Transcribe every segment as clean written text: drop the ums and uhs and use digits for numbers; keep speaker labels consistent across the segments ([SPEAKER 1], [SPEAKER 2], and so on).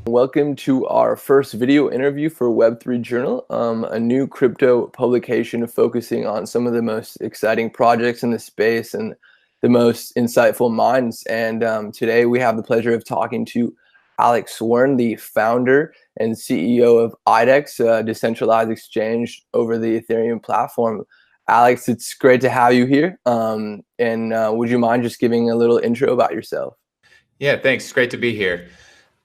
[SPEAKER 1] Welcome to our first video interview for Web3 Journal, a new crypto publication focusing on some of the most exciting projects in the space and the most insightful minds. And today we have the pleasure of talking to Alex Wearn, the founder and CEO of IDEX, a decentralized exchange over the Ethereum platform. Alex, it's great to have you here. Would you mind just giving a little intro about yourself?
[SPEAKER 2] Yeah, thanks. It's great to be here.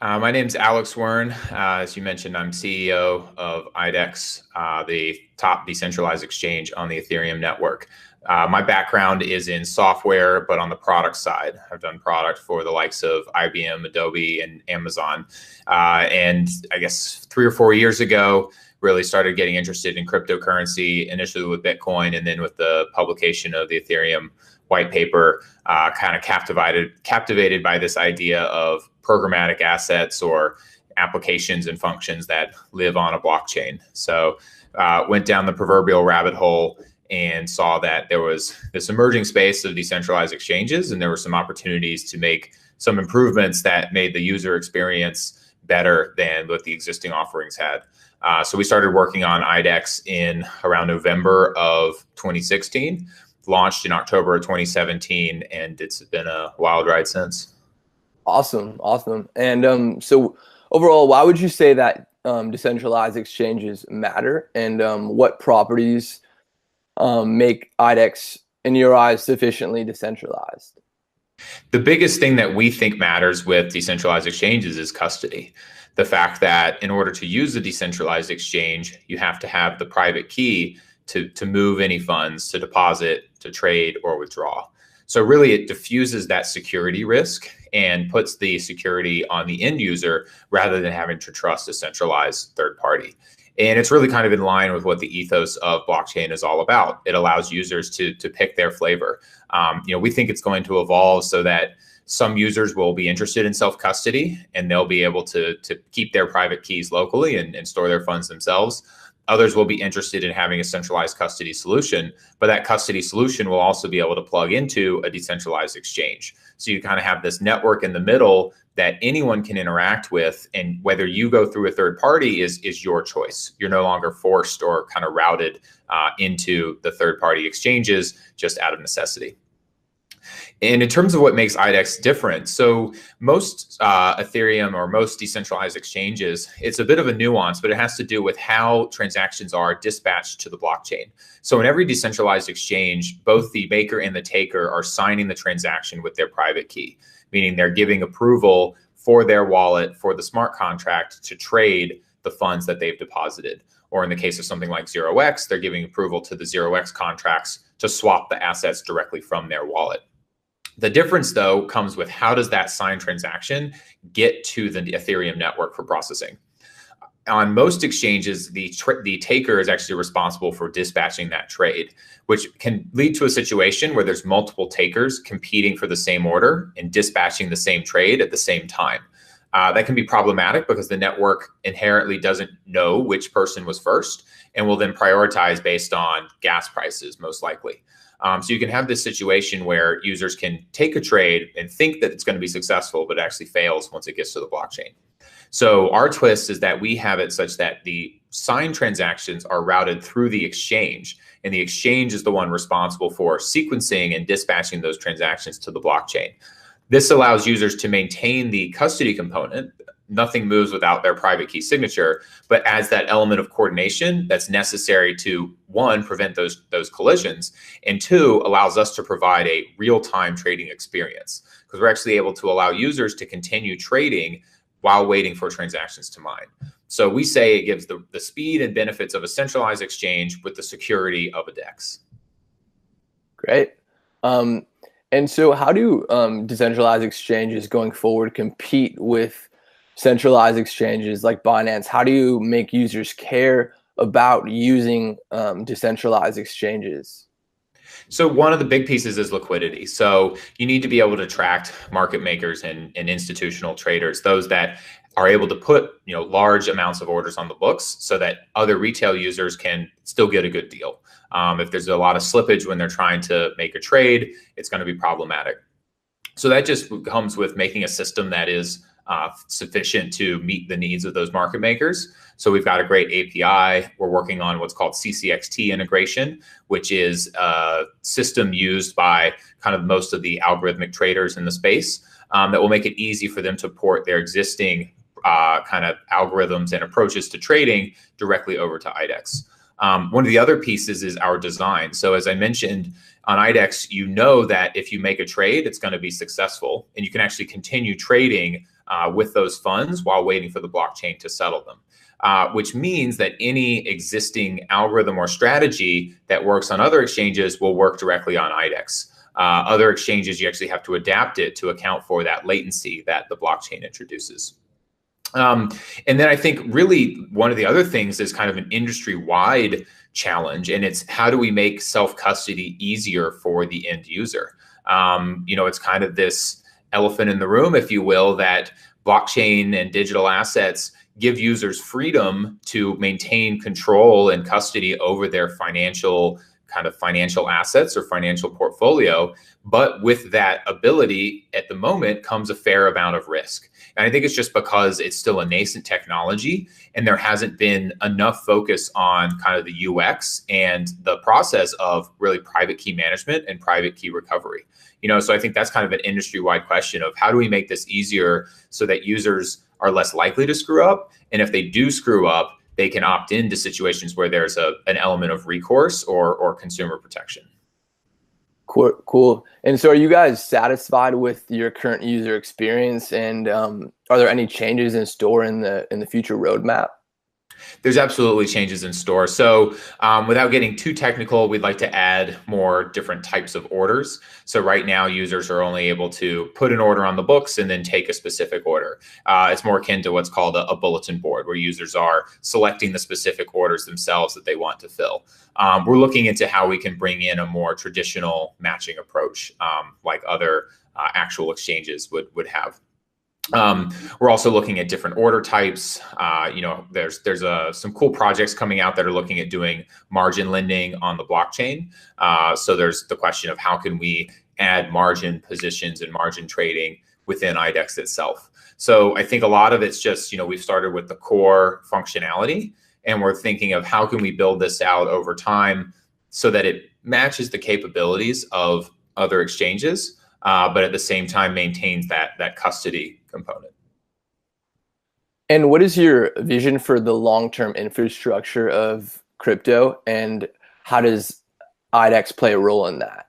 [SPEAKER 2] My name's Alex Wearn. As you mentioned, I'm CEO of IDEX, the top decentralized exchange on the Ethereum network. My background is in software, but on the product side. I've done product for the likes of IBM, Adobe, and Amazon. And I guess 3 or 4 years ago, really started getting interested in cryptocurrency, initially with Bitcoin, and then with the publication of the Ethereum white paper, kind of captivated by this idea of programmatic assets or applications and functions that live on a blockchain. So went down the proverbial rabbit hole and saw that there was this emerging space of decentralized exchanges, and there were some opportunities to make some improvements that made the user experience better than what the existing offerings had. So we started working on IDEX in around November of 2016, launched in October of 2017, and it's been a wild ride since.
[SPEAKER 1] Awesome. And so overall, why would you say that decentralized exchanges matter, and what properties make IDEX, in your eyes, sufficiently decentralized?
[SPEAKER 2] The biggest thing that we think matters with decentralized exchanges is custody. The fact that in order to use a decentralized exchange, you have to have the private key to move any funds, to deposit, to trade, or withdraw. So really it diffuses that security risk and puts the security on the end user rather than having to trust a centralized third party. And it's really kind of in line with what the ethos of blockchain is all about. It allows users to pick their flavor. We think it's going to evolve so that some users will be interested in self-custody and they'll be able to keep their private keys locally and store their funds themselves. Others will be interested in having a centralized custody solution, but that custody solution will also be able to plug into a decentralized exchange. So you kind of have this network in the middle that anyone can interact with, and whether you go through a third party is your choice. You're no longer forced or kind of routed into the third party exchanges just out of necessity. And in terms of what makes IDEX different, so most Ethereum or most decentralized exchanges, it's a bit of a nuance, but it has to do with how transactions are dispatched to the blockchain. So in every decentralized exchange, both the maker and the taker are signing the transaction with their private key, meaning they're giving approval for their wallet, for the smart contract to trade the funds that they've deposited. Or in the case of something like 0x, they're giving approval to the 0x contracts to swap the assets directly from their wallet. The difference, though, comes with how does that signed transaction get to the Ethereum network for processing. On most exchanges, the taker is actually responsible for dispatching that trade, which can lead to a situation where there's multiple takers competing for the same order and dispatching the same trade at the same time. That can be problematic because the network inherently doesn't know which person was first and will then prioritize based on gas prices, most likely. So you can have this situation where users can take a trade and think that it's going to be successful, but it actually fails once it gets to the blockchain. So our twist is that we have it such that the signed transactions are routed through the exchange, and the exchange is the one responsible for sequencing and dispatching those transactions to the blockchain. This allows users to maintain the custody component. Nothing moves without their private key signature, but adds that element of coordination that's necessary to, one, prevent those collisions, and two, allows us to provide a real-time trading experience, because we're actually able to allow users to continue trading while waiting for transactions to mine. So we say it gives the speed and benefits of a centralized exchange with the security of a DEX.
[SPEAKER 1] Great. And so how do decentralized exchanges going forward compete with centralized exchanges like Binance? How do you make users care about using decentralized exchanges?
[SPEAKER 2] So one of the big pieces is liquidity. So you need to be able to attract market makers and institutional traders, those that are able to put large amounts of orders on the books so that other retail users can still get a good deal. If there's a lot of slippage when they're trying to make a trade, it's going to be problematic. So that just comes with making a system that is sufficient to meet the needs of those market makers. So we've got a great API. We're working on what's called CCXT integration, which is a system used by kind of most of the algorithmic traders in the space that will make it easy for them to port their existing kind of algorithms and approaches to trading directly over to IDEX. One of the other pieces is our design. So as I mentioned, on IDEX, you know that if you make a trade, it's going to be successful, and you can actually continue trading with those funds while waiting for the blockchain to settle them. Which means that any existing algorithm or strategy that works on other exchanges will work directly on IDEX. Other exchanges, you actually have to adapt it to account for that latency that the blockchain introduces. And then I think really one of the other things is kind of an industry-wide challenge, and it's how do we make self-custody easier for the end user? It's kind of this elephant in the room, if you will, that blockchain and digital assets give users freedom to maintain control and custody over their financial assets or financial portfolio. But with that ability at the moment comes a fair amount of risk. And I think it's just because it's still a nascent technology and there hasn't been enough focus on kind of the UX and the process of really private key management and private key recovery. So I think that's kind of an industry-wide question of how do we make this easier so that users are less likely to screw up. And if they do screw up, they can opt into situations where there's an element of recourse or consumer protection.
[SPEAKER 1] Cool. And so are you guys satisfied with your current user experience? And are there any changes in store in the future roadmap?
[SPEAKER 2] There's absolutely changes in store. So without getting too technical, we'd like to add more different types of orders. So right now, users are only able to put an order on the books and then take a specific order. It's more akin to what's called a bulletin board, where users are selecting the specific orders themselves that they want to fill. We're looking into how we can bring in a more traditional matching approach, like other actual exchanges would have. We're also looking at different order types. There's some cool projects coming out that are looking at doing margin lending on the blockchain. So there's the question of how can we add margin positions and margin trading within IDEX itself. So I think a lot of it's just, we've started with the core functionality, and we're thinking of how can we build this out over time so that it matches the capabilities of other exchanges, but at the same time maintains that custody component.
[SPEAKER 1] And what is your vision for the long-term infrastructure of crypto, and how does IDEX play a role in that?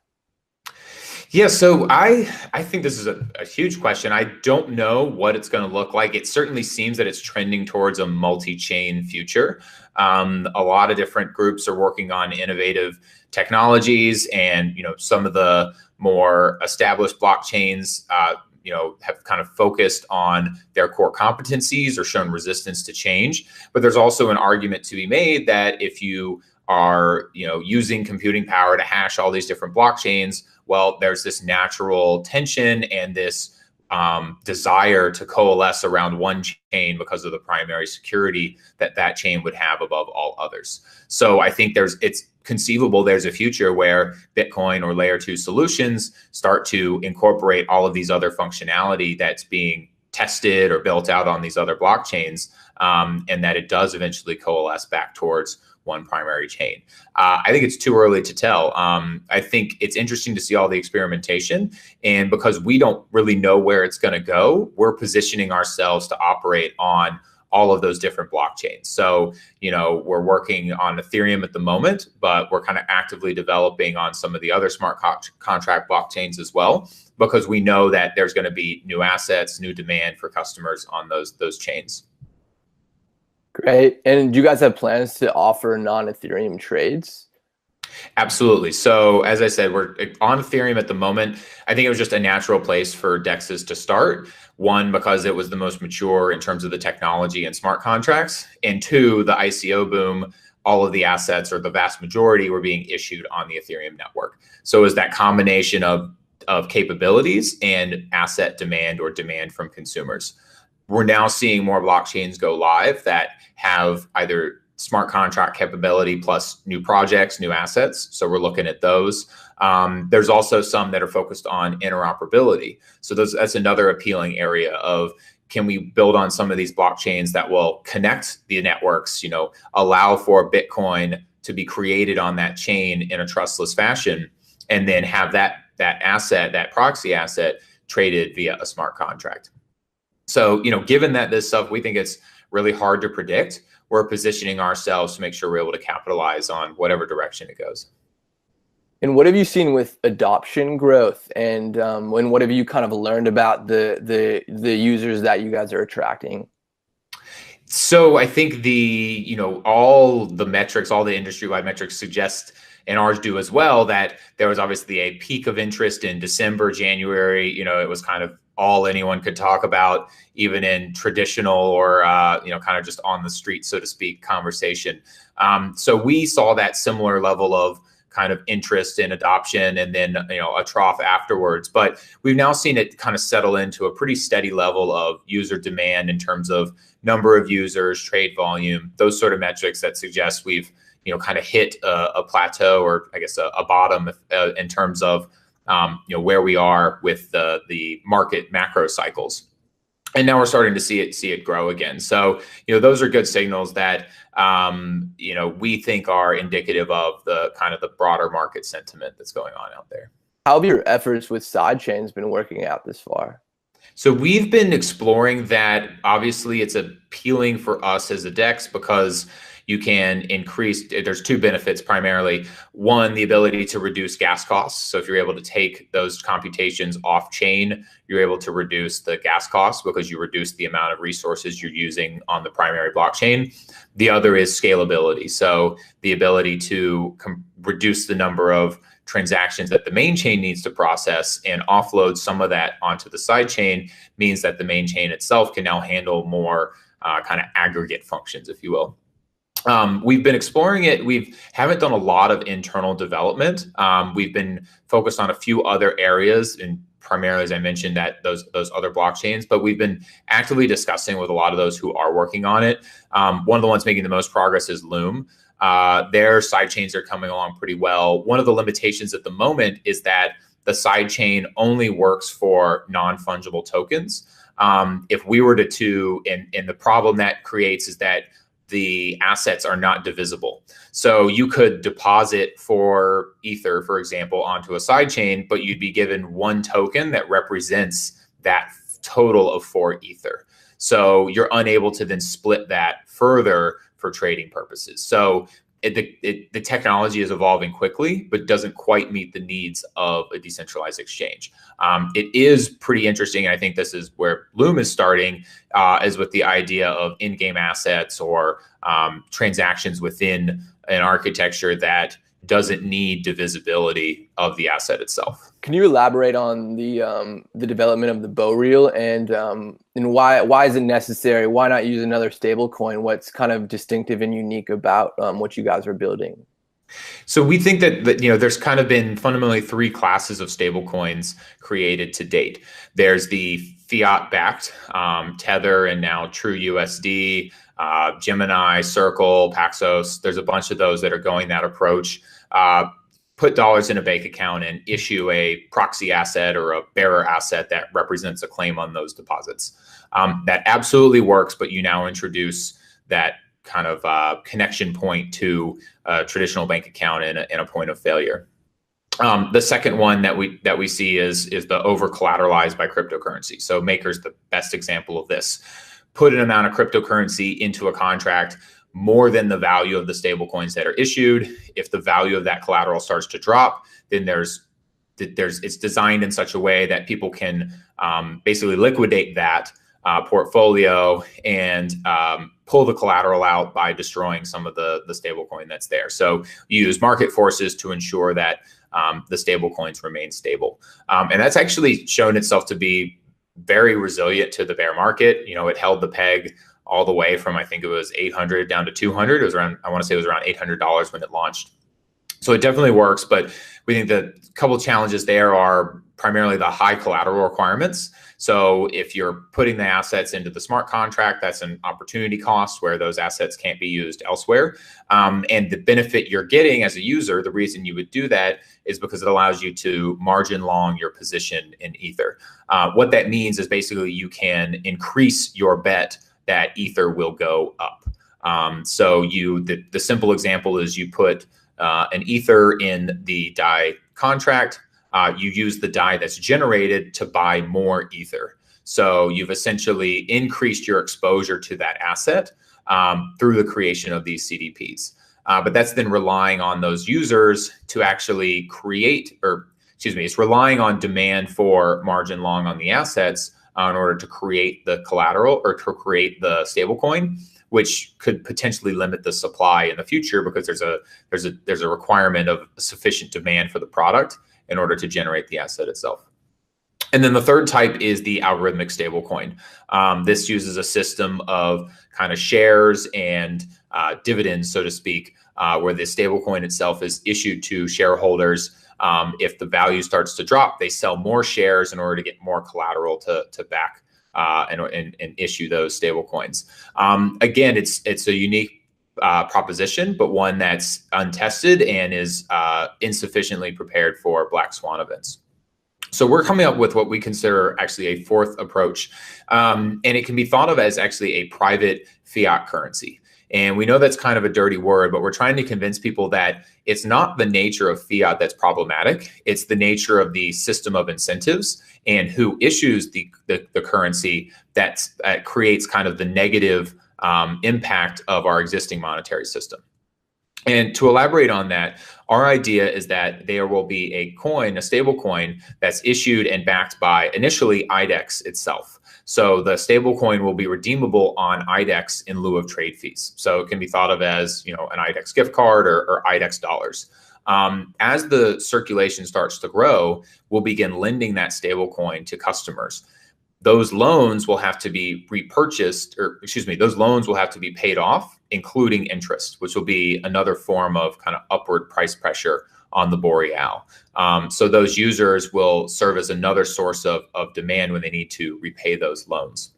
[SPEAKER 2] Yeah, so I think this is a huge question. I don't know what it's going to look like. It certainly seems that it's trending towards a multi-chain future. A lot of different groups are working on innovative technologies, and some of the more established blockchains have kind of focused on their core competencies or shown resistance to change. But there's also an argument to be made that if you are using computing power to hash all these different blockchains, well, there's this natural tension and this desire to coalesce around one chain because of the primary security that chain would have above all others. So I think it's conceivable there's a future where Bitcoin or layer 2 solutions start to incorporate all of these other functionality that's being tested or built out on these other blockchains, and that it does eventually coalesce back towards one primary chain. I think it's too early to tell. I think it's interesting to see all the experimentation, and because we don't really know where it's going to go, we're positioning ourselves to operate on all of those different blockchains. So, we're working on Ethereum at the moment, but we're kind of actively developing on some of the other smart contract blockchains as well, because we know that there's going to be new assets, new demand for customers on those chains.
[SPEAKER 1] Great. And do you guys have plans to offer non-Ethereum trades?
[SPEAKER 2] Absolutely. So as I said, we're on Ethereum at the moment. I think it was just a natural place for DEXs to start. One, because it was the most mature in terms of the technology and smart contracts. And two, the ICO boom, all of the assets, or the vast majority, were being issued on the Ethereum network. So it was that combination of capabilities and asset demand or demand from consumers. We're now seeing more blockchains go live that have either smart contract capability plus new projects, new assets. So we're looking at those. There's also some that are focused on interoperability. So that's another appealing area of can we build on some of these blockchains that will connect the networks, allow for Bitcoin to be created on that chain in a trustless fashion, and then have that asset, that proxy asset, traded via a smart contract. So, given that this stuff, we think it's really hard to predict, we're positioning ourselves to make sure we're able to capitalize on whatever direction it goes.
[SPEAKER 1] And what have you seen with adoption growth, and what have you kind of learned about the users that you guys are attracting?
[SPEAKER 2] So I think all the metrics, all the industry-wide metrics suggest, and ours do as well, that there was obviously a peak of interest in December, January. It was kind of all anyone could talk about, even in traditional or kind of just on the street, so to speak, conversation. So we saw that similar level of kind of interest in adoption, and then a trough afterwards. But we've now seen it kind of settle into a pretty steady level of user demand in terms of number of users, trade volume, those sort of metrics that suggest we've kind of hit a plateau, or I guess a bottom in terms of where we are with the market macro cycles. And now we're starting to see it grow again. So, those are good signals that, we think are indicative of the kind of the broader market sentiment that's going on out there.
[SPEAKER 1] How have your efforts with sidechains been working out this far?
[SPEAKER 2] So we've been exploring that. Obviously, it's appealing for us as a DEX because you can increase, there's two benefits primarily. One, the ability to reduce gas costs. So if you're able to take those computations off chain, you're able to reduce the gas costs because you reduce the amount of resources you're using on the primary blockchain. The other is scalability. So the ability to reduce the number of transactions that the main chain needs to process and offload some of that onto the side chain means that the main chain itself can now handle more kind of aggregate functions, if you will. We've been exploring it. We haven't done a lot of internal development. We've been focused on a few other areas, and primarily, as I mentioned, that those other blockchains, but we've been actively discussing with a lot of those who are working on it. One of the ones making the most progress is Loom. Their sidechains are coming along pretty well. One of the limitations at the moment is that the sidechain only works for non-fungible tokens. If we were to and the problem that creates is that the assets are not divisible. So you could deposit for Ether, for example, onto a sidechain, but you'd be given one token that represents that total of 4 Ether. So you're unable to then split that further for trading purposes. So the technology is evolving quickly, but doesn't quite meet the needs of a decentralized exchange. It is pretty interesting. And I think this is where Loom is starting, is with the idea of in-game assets or transactions within an architecture that doesn't need divisibility of the asset itself.
[SPEAKER 1] Can you elaborate on the development of the boreal and why is it necessary? Why not use another stable coin? What's kind of distinctive and unique about what you guys are building?
[SPEAKER 2] So we think that there's kind of been fundamentally 3 classes of stable coins created to date. There's the fiat-backed Tether and now True USD, Gemini, Circle, Paxos. There's a bunch of those that are going that approach. Put dollars in a bank account and issue a proxy asset or a bearer asset that represents a claim on those deposits. That absolutely works, but you now introduce that kind of connection point to a traditional bank account and a point of failure. The second one that we see is the over collateralized by cryptocurrency. So Maker's the best example of this. Put an amount of cryptocurrency into a contract more than the value of the stable coins that are issued. If the value of that collateral starts to drop, then it's designed in such a way that people can basically liquidate that portfolio and pull the collateral out by destroying some of the stable coin that's there. So you use market forces to ensure that the stable coins remain stable. And that's actually shown itself to be very resilient to the bear market. It held the peg all the way from, I think it was 800 down to 200. It was around, I want to say it was around $800 when it launched. So it definitely works, but we think that a couple of challenges there are primarily the high collateral requirements. So if you're putting the assets into the smart contract, that's an opportunity cost where those assets can't be used elsewhere. And the benefit you're getting as a user, the reason you would do that is because it allows you to margin long your position in Ether. What that means is basically you can increase your bet that Ether will go up. So the simple example is you put an Ether in the DAI contract. You use the DAI that's generated to buy more Ether. So you've essentially increased your exposure to that asset through the creation of these CDPs. But that's then relying on those users to actually create, or excuse me, it's relying on demand for margin long on the assets in order to create the collateral or to create the stablecoin, which could potentially limit the supply in the future because there's a requirement of sufficient demand for the product in order to generate the asset itself. And then the third type is the algorithmic stablecoin. This uses a system of kind of shares and dividends, so to speak, where the stablecoin itself is issued to shareholders. If the value starts to drop, they sell more shares in order to get more collateral to back and issue those stablecoins. Again, it's a unique proposition, but one that's untested and is insufficiently prepared for black swan events. So we're coming up with what we consider actually a fourth approach, and it can be thought of as actually a private fiat currency. And we know that's kind of a dirty word, but we're trying to convince people that it's not the nature of fiat that's problematic. It's the nature of the system of incentives and who issues the currency that creates kind of the negative impact of our existing monetary system. And to elaborate on that, our idea is that there will be a coin, a stable coin, that's issued and backed by initially IDEX itself. So the stable coin will be redeemable on IDEX in lieu of trade fees. So it can be thought of as, you know, an IDEX gift card or IDEX dollars. As the circulation starts to grow, we'll begin lending that stable coin to customers. Those loans will have to be repurchased, or excuse me, those loans will have to be paid off, including interest, which will be another form of kind of upward price pressure on the boreal. So those users will serve as another source of demand when they need to repay those loans.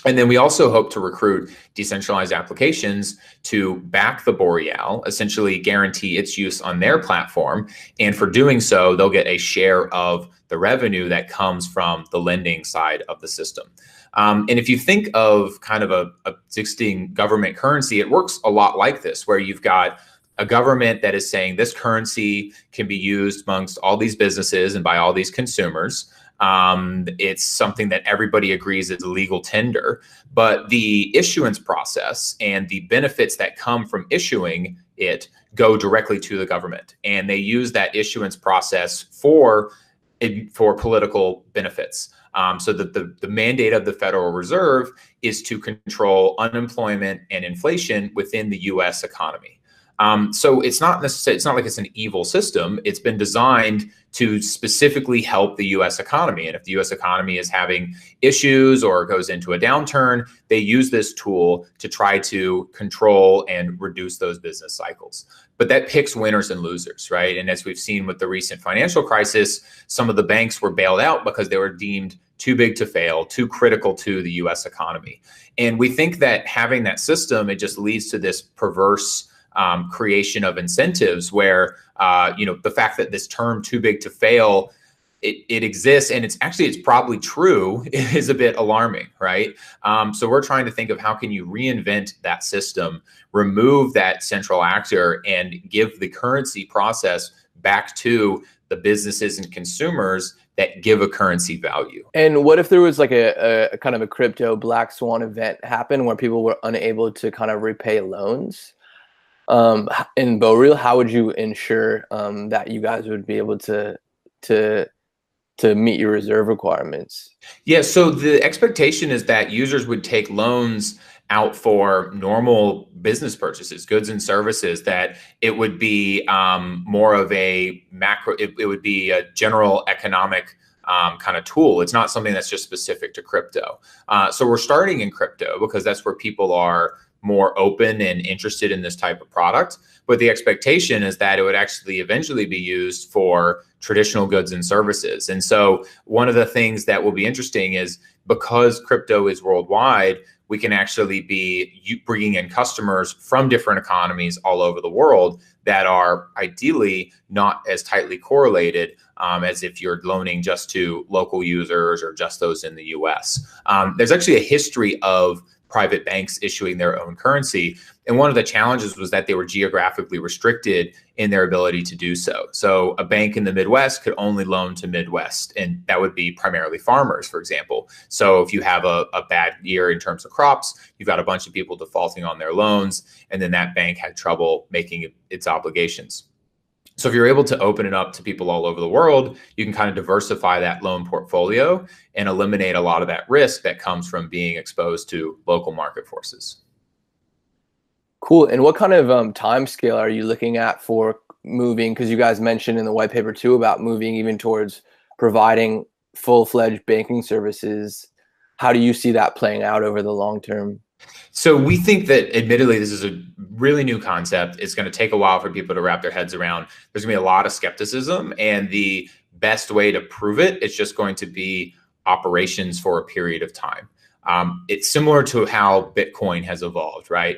[SPEAKER 2] And then we also hope to recruit decentralized applications to back the boreal, essentially guarantee its use on their platform. And for doing so, they'll get a share of the revenue that comes from the lending side of the system. And if you think of kind of a existing government currency, it works a lot like this, where you've got a government that is saying this currency can be used amongst all these businesses and by all these consumers. It's something that everybody agrees is a legal tender, but the issuance process and the benefits that come from issuing it go directly to the government. And they use that issuance process for political benefits. So that the mandate of the Federal Reserve is to control unemployment and inflation within the US economy. So it's not necessarily, it's not like it's an evil system. It's been designed to specifically help the US economy. And if the US economy is having issues or goes into a downturn, they use this tool to try to control and reduce those business cycles. But that picks winners and losers, right? And as we've seen with the recent financial crisis, some of the banks were bailed out because they were deemed too big to fail, too critical to the US economy. And we think that having that system, it just leads to this perverse creation of incentives where, the fact that this term too big to fail, it exists, and it's probably true, is a bit alarming, right? So we're trying to think of how can you reinvent that system, remove that central actor, and give the currency process back to the businesses and consumers that give a currency value.
[SPEAKER 1] And what if there was like a kind of a crypto black swan event happen where people were unable to kind of repay loans? In boreal, how would you ensure that you guys would be able to meet your reserve requirements?
[SPEAKER 2] Yeah, so the expectation is that users would take loans out for normal business purchases, goods and services, that it would be more of a macro, it would be a general economic kind of tool. It's not something that's just specific to crypto. So we're starting in crypto because that's where people are more open and interested in this type of product. But the expectation is that it would actually eventually be used for traditional goods and services. And so one of the things that will be interesting is, because crypto is worldwide, we can actually be bringing in customers from different economies all over the world that are ideally not as tightly correlated as if you're loaning just to local users or just those in the US. There's actually a history of private banks issuing their own currency. And one of the challenges was that they were geographically restricted in their ability to do so. So a bank in the Midwest could only loan to Midwest, and that would be primarily farmers, for example. So if you have a bad year in terms of crops, you've got a bunch of people defaulting on their loans, and then that bank had trouble making its obligations. So if you're able to open it up to people all over the world, you can kind of diversify that loan portfolio and eliminate a lot of that risk that comes from being exposed to local market forces.
[SPEAKER 1] Cool. And what kind of time scale are you looking at for moving? Because you guys mentioned in the white paper too about moving even towards providing full-fledged banking services. How do you see that playing out over the long term?
[SPEAKER 2] So we think that, admittedly, this is a really new concept. It's going to take a while for people to wrap their heads around. There's going to be a lot of skepticism, and the best way to prove it is just going to be operations for a period of time. It's similar to how Bitcoin has evolved, right?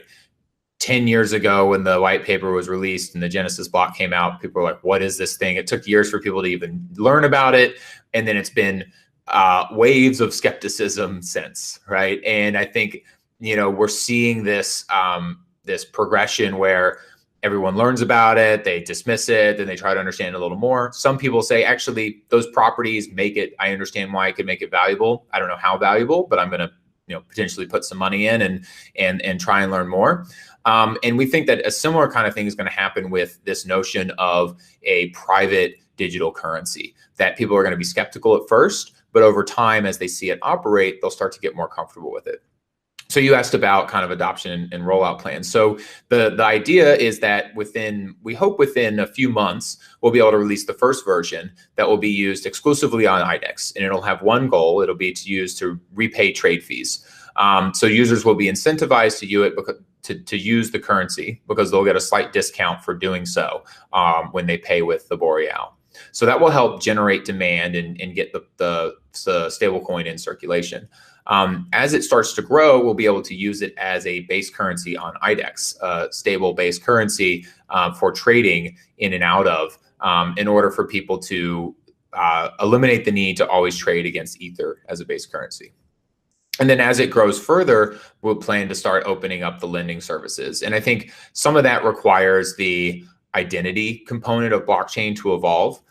[SPEAKER 2] 10 years ago, when the white paper was released and the Genesis block came out, people were like, what is this thing? It took years for people to even learn about it. And then it's been waves of skepticism since, right? And I think, we're seeing this this progression where everyone learns about it, they dismiss it, then they try to understand it a little more. Some people say, actually, those properties make it, I understand why it could make it valuable. I don't know how valuable, but I'm going to potentially put some money in and try and learn more. And we think that a similar kind of thing is going to happen with this notion of a private digital currency, that people are going to be skeptical at first, but over time, as they see it operate, they'll start to get more comfortable with it. So you asked about kind of adoption and rollout plans. So the idea is that we hope within a few months, we'll be able to release the first version that will be used exclusively on IDEX. And it'll have one goal. It'll be to repay trade fees. So users will be incentivized to use the currency because they'll get a slight discount for doing so when they pay with the boreal. So that will help generate demand and get the stablecoin in circulation. As it starts to grow, we'll be able to use it as a base currency on IDEX, stable base currency for trading in and out of, in order for people to eliminate the need to always trade against Ether as a base currency. And then as it grows further, we'll plan to start opening up the lending services. And I think some of that requires the identity component of blockchain to evolve.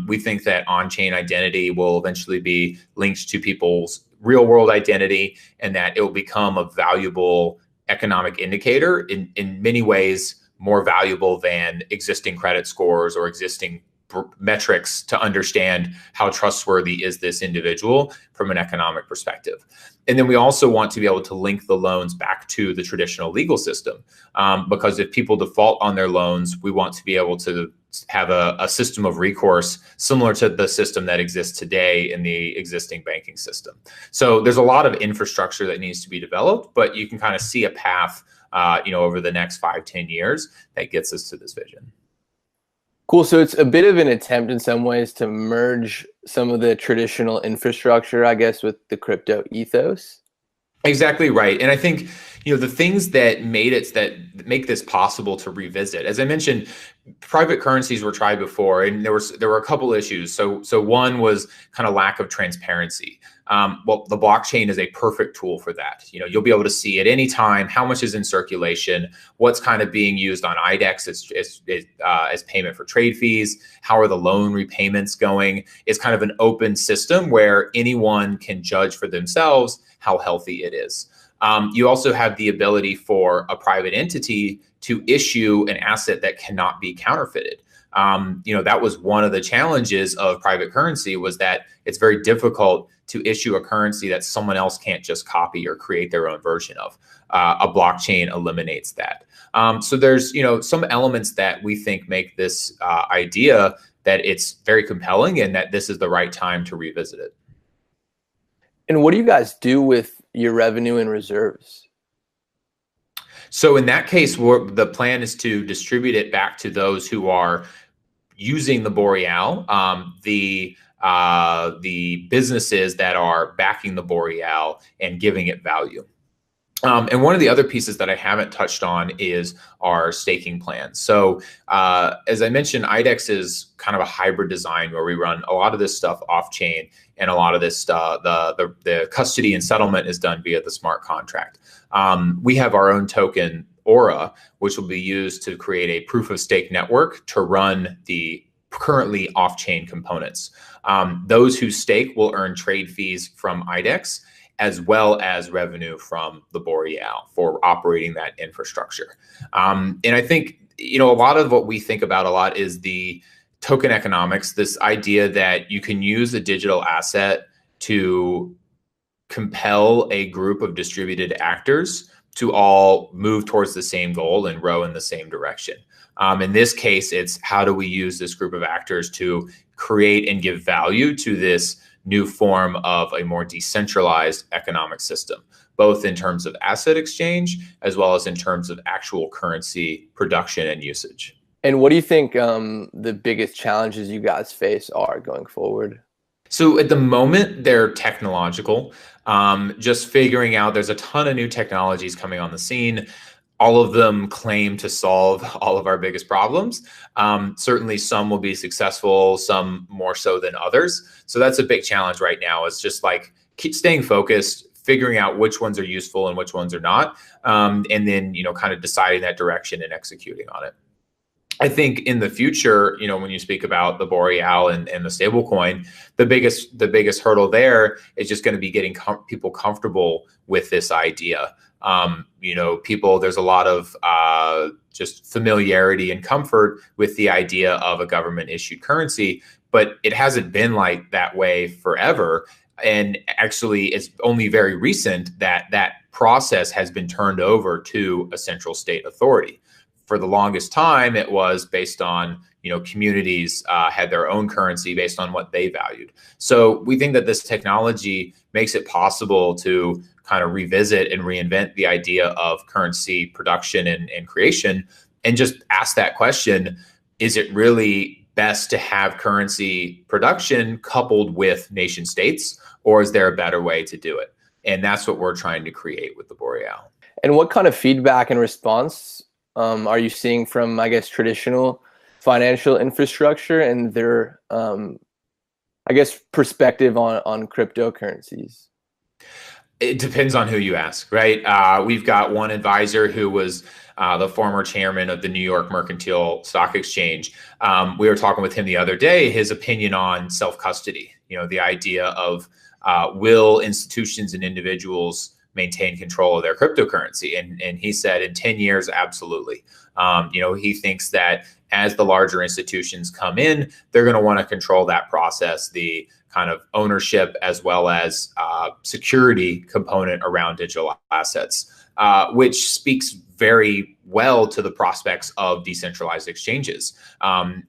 [SPEAKER 2] We think that on-chain identity will eventually be linked to people's real world identity, and that it will become a valuable economic indicator, in many ways more valuable than existing credit scores or existing metrics to understand how trustworthy is this individual from an economic perspective. And then we also want to be able to link the loans back to the traditional legal system, because if people default on their loans, we want to be able to have a system of recourse similar to the system that exists today in the existing banking system. So there's a lot of infrastructure that needs to be developed, but you can kind of see a path over the next 5-10 years that gets us to this vision.
[SPEAKER 1] Cool. So it's a bit of an attempt in some ways to merge some of the traditional infrastructure, I guess, with the crypto ethos.
[SPEAKER 2] Exactly right. And I think, the things that make this possible to revisit, as I mentioned, private currencies were tried before, and there were a couple issues. So one was kind of lack of transparency. Well, the blockchain is a perfect tool for that. You'll be able to see at any time how much is in circulation, what's kind of being used on IDEX as payment for trade fees, how are the loan repayments going. It's kind of an open system where anyone can judge for themselves how healthy it is. You also have the ability for a private entity to issue an asset that cannot be counterfeited. That was one of the challenges of private currency, was that it's very difficult to issue a currency that someone else can't just copy or create their own version of. A blockchain eliminates that. So there's some elements that we think make this idea that it's very compelling and that this is the right time to revisit it.
[SPEAKER 1] And what do you guys do with your revenue and reserves?
[SPEAKER 2] So in that case, the plan is to distribute it back to those who are using the boreal, the businesses that are backing the boreal and giving it value. And one of the other pieces that I haven't touched on is our staking plan. So as I mentioned, IDEX is kind of a hybrid design where we run a lot of this stuff off chain, and a lot of this the custody and settlement is done via the smart contract. We have our own token, Aura, which will be used to create a proof of stake network to run the currently off-chain components. Those who stake will earn trade fees from IDEX, as well as revenue from the boreal for operating that infrastructure. And I think, a lot of what we think about a lot is the token economics, this idea that you can use a digital asset to compel a group of distributed actors to all move towards the same goal and row in the same direction. In this case, it's how do we use this group of actors to create and give value to this new form of a more decentralized economic system, both in terms of asset exchange as well as in terms of actual currency production and usage.
[SPEAKER 1] And what do you think the biggest challenges you guys face are going forward?
[SPEAKER 2] So at the moment, they're technological. Just figuring out, there's a ton of new technologies coming on the scene. All of them claim to solve all of our biggest problems. Certainly some will be successful, some more so than others. So that's a big challenge right now, is just like keep staying focused, figuring out which ones are useful and which ones are not. And then, kind of deciding that direction and executing on it. I think in the future, when you speak about the boreal and the stablecoin, the biggest hurdle there is just going to be getting people comfortable with this idea. There's a lot of just familiarity and comfort with the idea of a government issued currency, but it hasn't been like that way forever. And actually, it's only very recent that that process has been turned over to a central state authority. For the longest time, it was based on, communities had their own currency based on what they valued. So we think that this technology makes it possible to kind of revisit and reinvent the idea of currency production and creation, and just ask that question, is it really best to have currency production coupled with nation states, or is there a better way to do it? And that's what we're trying to create with the boreal.
[SPEAKER 1] And what kind of feedback and response are you seeing from, I guess, traditional financial infrastructure and their, perspective on cryptocurrencies?
[SPEAKER 2] It depends on who you ask, right? We've got one advisor who was the former chairman of the New York Mercantile Stock Exchange. We were talking with him the other day, his opinion on self-custody, the idea of will institutions and individuals maintain control of their cryptocurrency. And he said in 10 years, absolutely. He thinks that as the larger institutions come in, they're going to want to control that process, the kind of ownership as well as security component around digital assets, which speaks very well to the prospects of decentralized exchanges.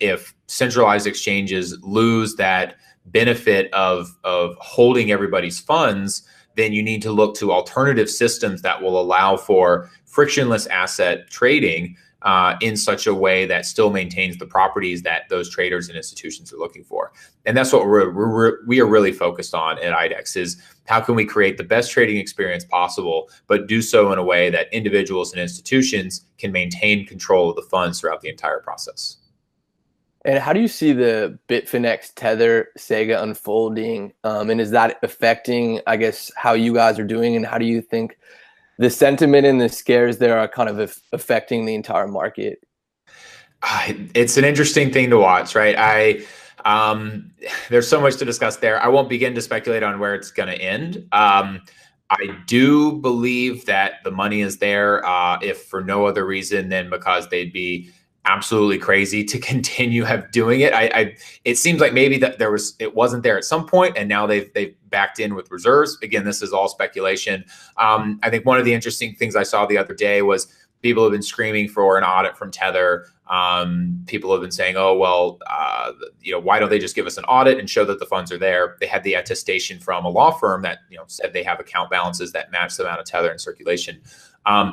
[SPEAKER 2] If centralized exchanges lose that benefit of holding everybody's funds, then you need to look to alternative systems that will allow for frictionless asset trading in such a way that still maintains the properties that those traders and institutions are looking for. And that's what we are really focused on at IDEX, is how can we create the best trading experience possible, but do so in a way that individuals and institutions can maintain control of the funds throughout the entire process.
[SPEAKER 1] And how do you see the Bitfinex Tether saga unfolding? And is that affecting, I guess, how you guys are doing? And how do you think the sentiment and the scares there are kind of affecting the entire market?
[SPEAKER 2] It's an interesting thing to watch, right? There's so much to discuss there. I won't begin to speculate on where it's going to end. I do believe that the money is there, if for no other reason than because they'd be absolutely crazy to continue doing it. It seems like maybe that it wasn't there at some point, and now they've backed in with reserves. Again, this is all speculation. I think one of the interesting things I saw the other day was people have been screaming for an audit from Tether. People have been saying, oh, well, why don't they just give us an audit and show that the funds are there? They had the attestation from a law firm that, said they have account balances that match the amount of Tether in circulation.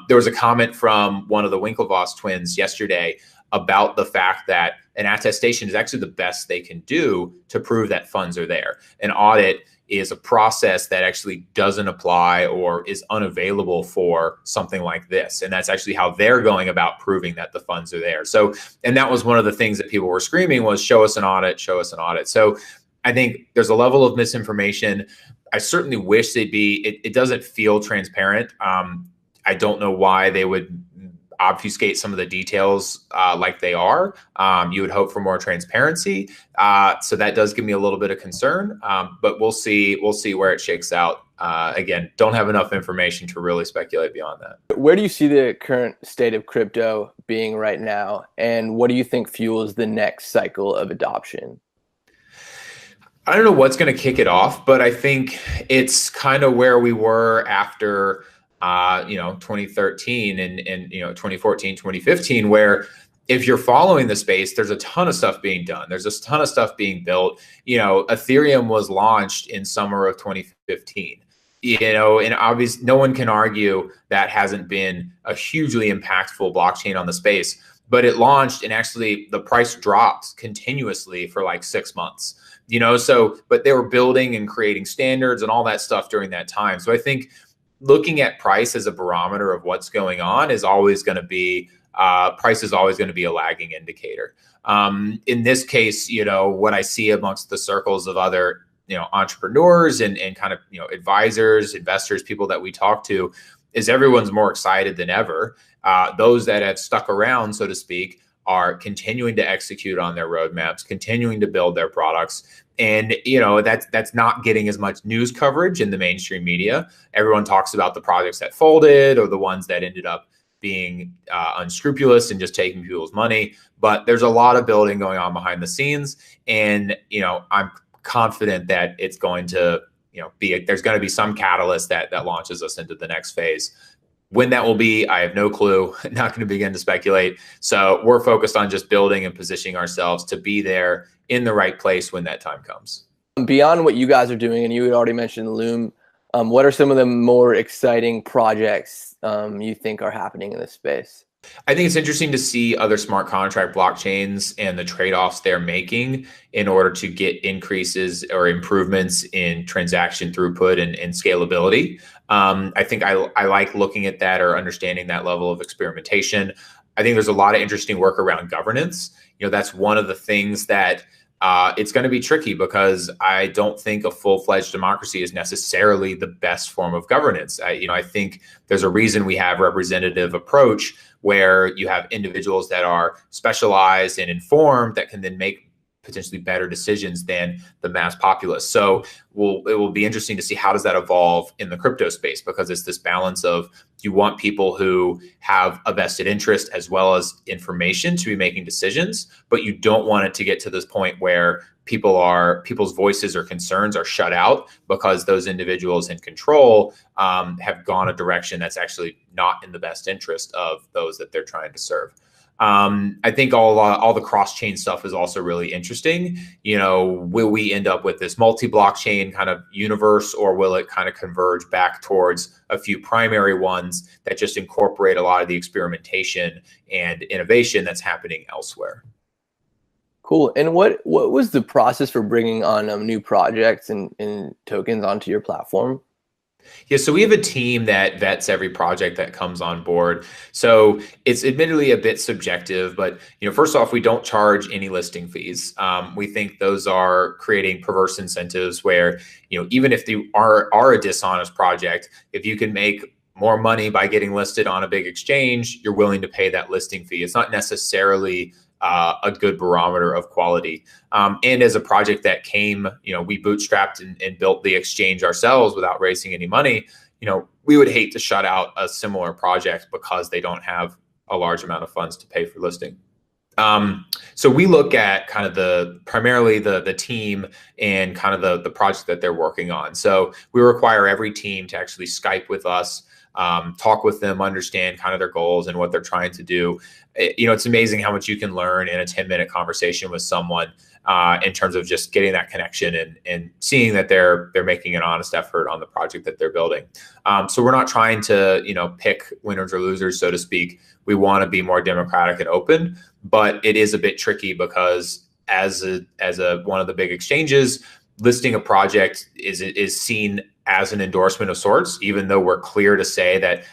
[SPEAKER 2] There was a comment from one of the Winklevoss twins yesterday about the fact that an attestation is actually the best they can do to prove that funds are there. An audit is a process that actually doesn't apply or is unavailable for something like this. And that's actually how they're going about proving that the funds are there. So, and that was one of the things that people were screaming was, show us an audit, show us an audit. So I think there's a level of misinformation. I certainly wish they'd be, it doesn't feel transparent. I don't know why they would obfuscate some of the details like they are. You would hope for more transparency. So that does give me a little bit of concern, but we'll see where it shakes out. Again, don't have enough information to really speculate beyond that.
[SPEAKER 1] Where do you see the current state of crypto being right now? And what do you think fuels the next cycle of adoption?
[SPEAKER 2] I don't know what's going to kick it off, but I think it's kind of where we were after 2013 and 2014, 2015, where if you're following the space, there's a ton of stuff being done. There's a ton of stuff being built. Ethereum was launched in summer of 2015. And obviously no one can argue that hasn't been a hugely impactful blockchain on the space, but it launched and actually the price dropped continuously for like 6 months, but they were building and creating standards and all that stuff during that time. So I think looking at price as a barometer of what's going on is always going to be, price is always going to be a lagging indicator. In this case, what I see amongst the circles of other, entrepreneurs and kind of, advisors, investors, people that we talk to, is everyone's more excited than ever. Those that have stuck around, so to speak, are continuing to execute on their roadmaps, continuing to build their products. And, that's not getting as much news coverage in the mainstream media. Everyone talks about the projects that folded or the ones that ended up being unscrupulous and just taking people's money. But there's a lot of building going on behind the scenes. And, I'm confident that it's going to, there's going to be some catalyst that launches us into the next phase. When that will be, I have no clue. Not going to begin to speculate. So we're focused on just building and positioning ourselves to be there in the right place when that time comes.
[SPEAKER 1] Beyond what you guys are doing, and you had already mentioned Loom, what are some of the more exciting projects you think are happening in this space?
[SPEAKER 2] I think it's interesting to see other smart contract blockchains and the trade-offs they're making in order to get increases or improvements in transaction throughput and scalability. I think I like looking at that or understanding that level of experimentation. I think there's a lot of interesting work around governance. That's one of the things that it's going to be tricky because I don't think a full-fledged democracy is necessarily the best form of governance. I think there's a reason we have representative approach where you have individuals that are specialized and informed that can then make potentially better decisions than the mass populace. So it will be interesting to see how does that evolve in the crypto space, because it's this balance of you want people who have a vested interest as well as information to be making decisions, but you don't want it to get to this point where people's voices or concerns are shut out because those individuals in control have gone a direction that's actually not in the best interest of those that they're trying to serve. I think all the cross-chain stuff is also really interesting. Will we end up with this multi-blockchain kind of universe, or will it kind of converge back towards a few primary ones that just incorporate a lot of the experimentation and innovation that's happening elsewhere?
[SPEAKER 1] Cool. And what was the process for bringing on new projects and tokens onto your platform?
[SPEAKER 2] Yeah, so we have a team that vets every project that comes on board. So it's admittedly a bit subjective, but first off, we don't charge any listing fees. We think those are creating perverse incentives where, even if they are a dishonest project, if you can make more money by getting listed on a big exchange, you're willing to pay that listing fee. It's not necessarily a good barometer of quality. And as a project that came, we bootstrapped and built the exchange ourselves without raising any money, we would hate to shut out a similar project because they don't have a large amount of funds to pay for listing. So we look at kind of primarily the team and kind of the project that they're working on. So we require every team to actually Skype with us, talk with them, understand kind of their goals and what they're trying to do. It's amazing how much you can learn in a 10-minute conversation with someone in terms of just getting that connection and seeing that they're making an honest effort on the project that they're building. So we're not trying to, pick winners or losers, so to speak. We want to be more democratic and open, but it is a bit tricky because as one of the big exchanges, listing a project is seen as an endorsement of sorts, even though we're clear to say that,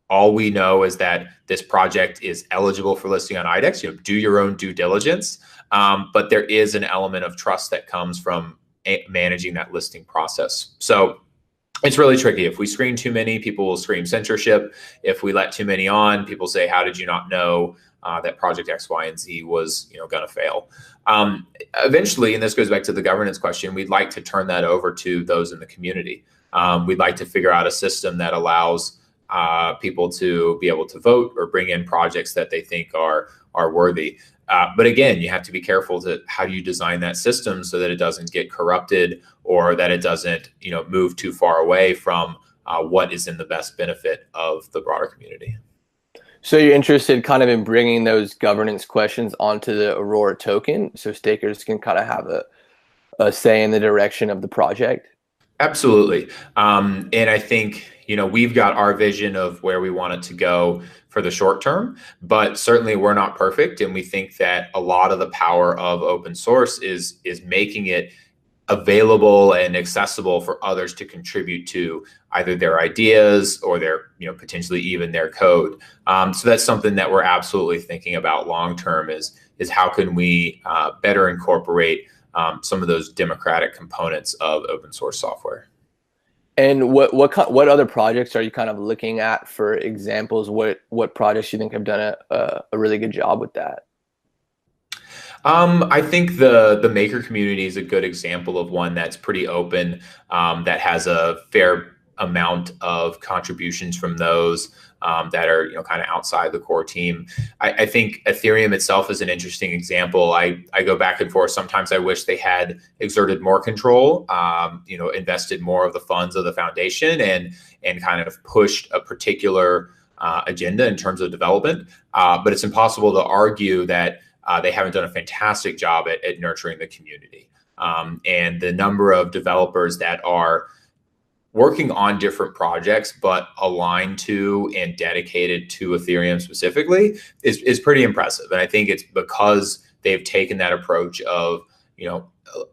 [SPEAKER 2] all we know is that this project is eligible for listing on IDEX. Do your own due diligence. But there is an element of trust that comes from managing that listing process. So it's really tricky. If we screen too many, people will scream censorship. If we let too many on, people say, how did you not know that project X, Y, and Z was going to fail? Eventually, and this goes back to the governance question, we'd like to turn that over to those in the community. We'd like to figure out a system that allows people to be able to vote or bring in projects that they think are worthy. But again, you have to be careful to how do you design that system so that it doesn't get corrupted or that it doesn't, move too far away from what is in the best benefit of the broader community.
[SPEAKER 1] So you're interested kind of in bringing those governance questions onto the Aurora token so stakers can kind of have a say in the direction of the project?
[SPEAKER 2] Absolutely. And I think, we've got our vision of where we want it to go for the short term, but certainly we're not perfect. And we think that a lot of the power of open source is making it available and accessible for others to contribute to either their ideas or their, potentially even their code. So that's something that we're absolutely thinking about long term is how can we better incorporate some of those democratic components of open source software.
[SPEAKER 1] And what other projects are you kind of looking at for examples? What projects you think have done a really good job with that?
[SPEAKER 2] I think the maker community is a good example of one that's pretty open, that has a fair amount of contributions from those that are kind of outside the core team. I think Ethereum itself is an interesting example. I go back and forth. Sometimes I wish they had exerted more control, invested more of the funds of the foundation and kind of pushed a particular agenda in terms of development. But it's impossible to argue that they haven't done a fantastic job at nurturing the community. And the number of developers that are working on different projects, but aligned to and dedicated to Ethereum specifically is pretty impressive. And I think it's because they've taken that approach of,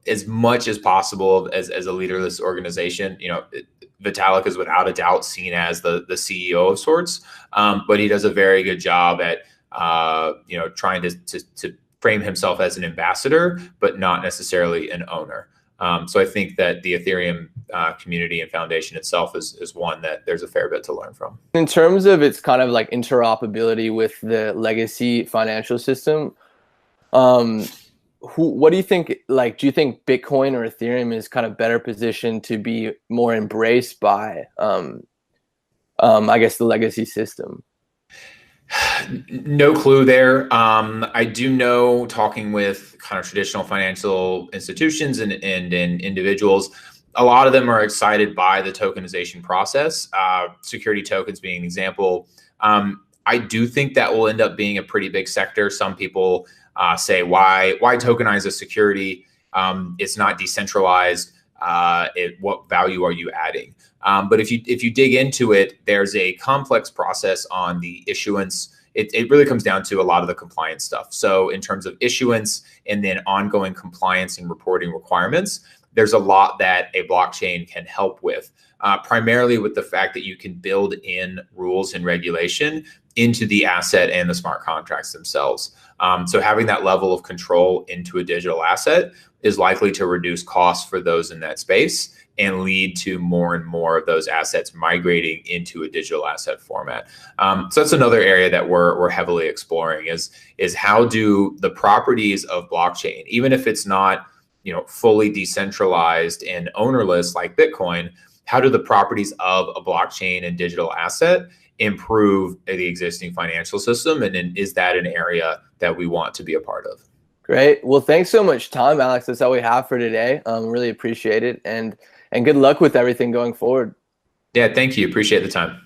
[SPEAKER 2] as much as possible as a leaderless organization. Vitalik is without a doubt seen as the CEO of sorts, but he does a very good job at trying to frame himself as an ambassador, but not necessarily an owner. So I think that the Ethereum community and foundation itself is one that there's a fair bit to learn from.
[SPEAKER 1] In terms of its kind of like interoperability with the legacy financial system, what do you think? Like, do you think Bitcoin or Ethereum is kind of better positioned to be more embraced by, I guess, the legacy system?
[SPEAKER 2] No clue there. I do know, talking with kind of traditional financial institutions and individuals, a lot of them are excited by the tokenization process, security tokens being an example. I do think that will end up being a pretty big sector. Some people say, why tokenize a security? It's not decentralized. What value are you adding? But if you dig into it, there's a complex process on the issuance. It really comes down to a lot of the compliance stuff. So in terms of issuance and then ongoing compliance and reporting requirements, there's a lot that a blockchain can help with, primarily with the fact that you can build in rules and regulation into the asset and the smart contracts themselves. So having that level of control into a digital asset is likely to reduce costs for those in that space and lead to more and more of those assets migrating into a digital asset format. So that's another area that we're heavily exploring is how do the properties of blockchain, even if it's not fully decentralized and ownerless like Bitcoin, how do the properties of a blockchain and digital asset improve the existing financial system? And then is that an area that we want to be a part of?
[SPEAKER 1] Great. Well, thanks so much, Tom. Alex, that's all we have for today. Really appreciate it. And good luck with everything going forward.
[SPEAKER 2] Yeah, thank you. Appreciate the time.